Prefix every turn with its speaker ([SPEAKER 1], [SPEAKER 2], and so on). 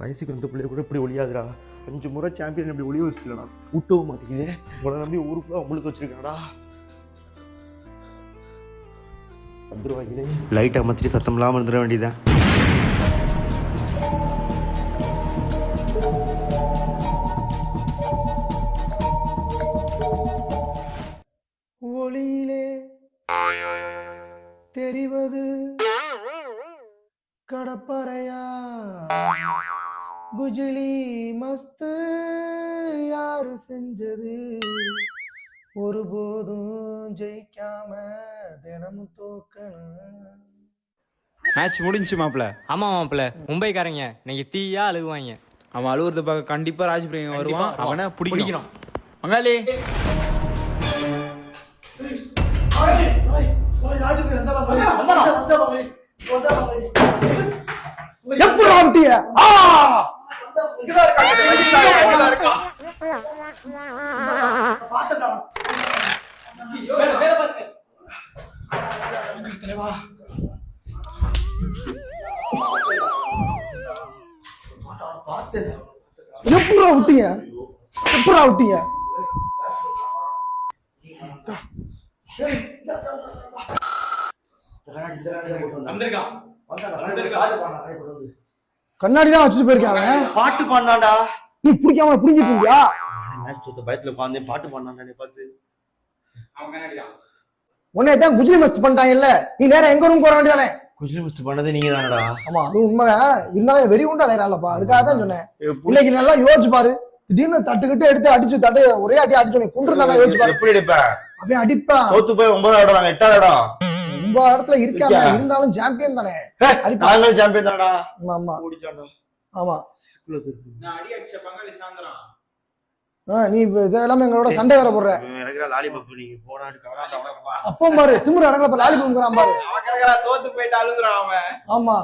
[SPEAKER 1] வயசுக்கு ரெண்டு பிள்ளைய கூட இப்படி ஒளியாதுடா. 5 முறை சாம்பியன் இப்படி ஒளிய வச்சுக்கலடா. விட்டவும் மாட்டேங்குது. உங்களை நம்பி ஊருக்குள்ள முழுக்க வச்சிருக்காடா. வந்துருவாங்களே. லைட் அமர்த்திட்டு சத்தம் இல்லாமல் இருந்துட வேண்டியதான். ஒளியிலே தெரிவது கடப்பறையா குஜிலி மஸ்து யாரு செஞ்சது ஒருபோதும் ஜெயிக்காம தினமும் தோக்கணும்.
[SPEAKER 2] மேட்ச் முடிஞ்சு மாப்பிள்ள.
[SPEAKER 3] ஆமா மாப்பிள்ள, மும்பைக்காரங்க இன்னைக்கு தீயா அழுகுவாங்க.
[SPEAKER 2] அவன் அழுவுறத பார்க்க கண்டிப்பா ராஜ்பிரியன் வருவான். அவனை பிடிக்கணும். மங்காளி
[SPEAKER 4] எப்படா விட்டீங்க? எப்படா விட்டீங்க? கண்ணாடி தான் வச்சுட்டு போயிருக்காங்க.
[SPEAKER 1] பாட்டு பாடினாடா.
[SPEAKER 4] நீ பிடிக்காம புடிஞ்சிட்டீங்களா?
[SPEAKER 1] மேட்ச் தோத்த பயத்துல உட்காந்து பாட்டு பாடினாடா. பார்த்து
[SPEAKER 4] உன்னை தான் குஜிலி மஸ்த் பண்ணிட்டாங்கல்ல, நீ நேரம் எங்க ரூம் போற வேண்டியதானே?
[SPEAKER 1] குஜிலி மஸ்த் பண்ணதே நீங்க தானடா.
[SPEAKER 4] ஆமா, அது உண்மைதான். இருந்தாலும் வெறி உண்டா நேராலப்பா, அதுக்காக தான் சொன்னேன். இன்னைக்கு நல்லா யோசிச்சு பாரு. திடீர்னு தட்டுக்கிட்டு எடுத்து அடிச்சு தட்டு ஒரே அடி அடிச்சு குண்டுதானே யோசிச்சு பாரு.
[SPEAKER 1] எப்படி அடிப்பேன்?
[SPEAKER 4] அப்படியே அடிப்பான்.
[SPEAKER 1] தோத்து போய் 9வது இடம், 8வது இடம்.
[SPEAKER 4] 9வது இடத்துல இருக்காங்க, இருந்தாலும் சாம்பியன் தானே.
[SPEAKER 1] நாங்களும் சாம்பியன் தானடா.
[SPEAKER 4] ஆமா
[SPEAKER 1] ஓடிச்சான்டா.
[SPEAKER 4] ஆமா,
[SPEAKER 2] நான் அடி அடிச்ச பங்காளி சாந்தரம்.
[SPEAKER 4] நீ இதெல்லாம் எங்களோட சண்டை வேற போடுற.
[SPEAKER 1] எனக்கு லாலிபப் நீங்க போனாடு கவலை.
[SPEAKER 4] அப்போ பாரு திமிரு அடங்கல லாலிபப் பாரு.
[SPEAKER 2] அவன் தோத்து போயிட்டு அழுகுறான் அவன்.
[SPEAKER 4] ஆமா.